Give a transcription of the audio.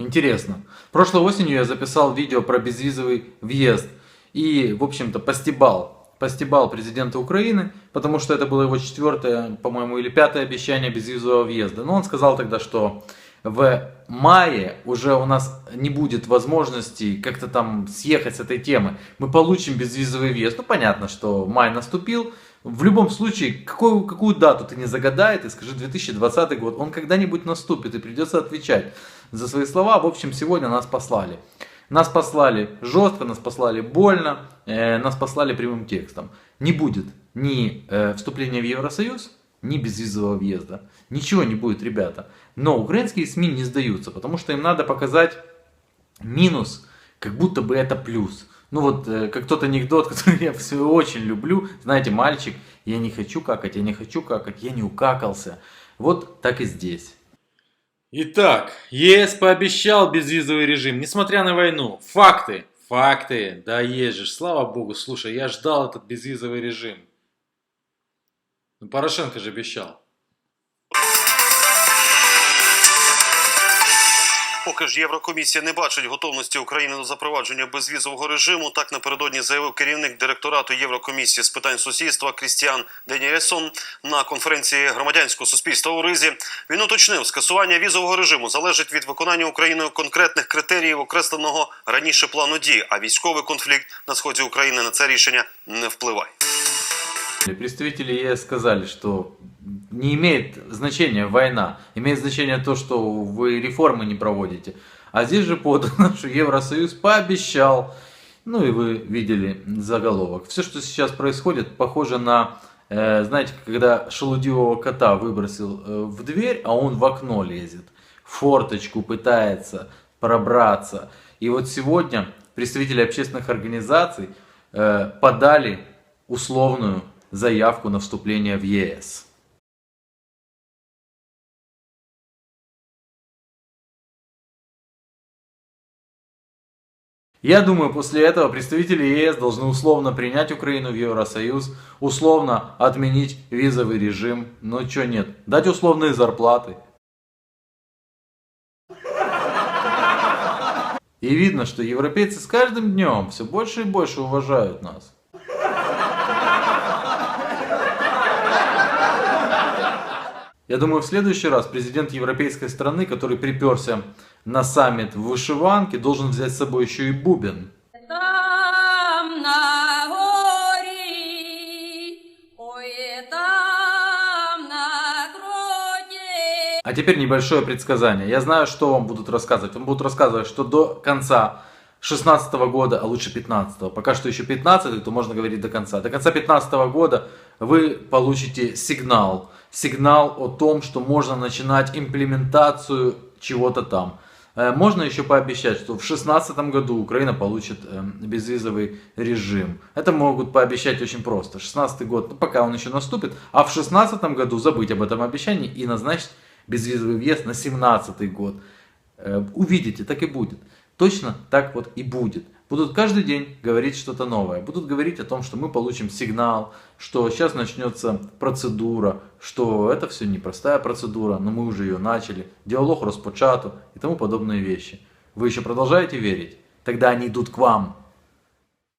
Интересно. Прошлой осенью я записал видео про безвизовый въезд и, в общем-то, постебал президента Украины, потому что это было его четвертое, по-моему, или пятое обещание безвизового въезда. Но он сказал тогда, что в мае уже у нас не будет возможности как-то там съехать с этой темы. Мы получим безвизовый въезд. Ну, понятно, что май наступил. В любом случае, какую дату ты не загадай, ты скажи 2020 год, он когда-нибудь наступит и придется отвечать за свои слова. В общем, сегодня нас послали. Нас послали жестко, нас послали больно, нас послали прямым текстом. Не будет ни вступления в Евросоюз, ни безвизового въезда. Ничего не будет, ребята. Но украинские СМИ не сдаются, потому что им надо показать минус, как будто бы это плюс. Ну вот, как тот анекдот, который я все очень люблю. Знаете, мальчик, я не хочу какать, я не хочу какать, я не укакался. Вот так и здесь. Итак, ЕС пообещал безвизовый режим, несмотря на войну. Факты. Факты. Да есть же, слава богу. Слушай, я ждал этот безвизовый режим. Ну, Порошенко же обещал. Поки ж Єврокомісія не бачить готовності України до запровадження безвізового режиму, так напередодні заявив керівник директорату Єврокомісії з питань сусідства Крістіан Денєєсон на конференції громадянського суспільства у Ризі. Він уточнив, скасування візового режиму залежить від виконання Україною конкретних критеріїв окресленого раніше плану дій, а військовий конфлікт на сході України на це рішення не впливає. Представители ЕС сказали, что не имеет значения война, имеет значение то, что вы реформы не проводите. А здесь же подано, что Евросоюз пообещал, ну и вы видели заголовок. Все, что сейчас происходит, похоже на, знаете, когда шелудивого кота выбросил в дверь, а он в окно лезет, в форточку пытается пробраться. И вот сегодня представители общественных организаций подали условную заявку на вступление в ЕС. Я думаю, после этого представители ЕС должны условно принять Украину в Евросоюз, условно отменить визовый режим, но что нет, дать условные зарплаты. И видно, что европейцы с каждым днем все больше и больше уважают нас. Я думаю, в следующий раз президент европейской страны, который приперся на саммит в вышиванке, должен взять с собой еще и бубен. Там на горі, ой, там на гроді. А теперь небольшое предсказание. Я знаю, что вам будут рассказывать. Вам будут рассказывать, что до конца 16 года, а лучше 15, пока что еще 15, то можно говорить до конца. До конца 15 года вы получите сигнал. Сигнал о том, что можно начинать имплементацию чего-то там. Можно еще пообещать, что в 2016 году Украина получит безвизовый режим. Это могут пообещать очень просто. 2016 год, ну, пока он еще наступит, а в 2016 году забыть об этом обещании и назначить безвизовый въезд на 2017 год. Увидите, так и будет. Точно так вот и будет. Будут каждый день говорить что-то новое. Будут говорить о том, что мы получим сигнал, что сейчас начнется процедура, что это все непростая процедура, но мы уже ее начали, диалог распочато и тому подобные вещи. Вы еще продолжаете верить? Тогда они идут к вам.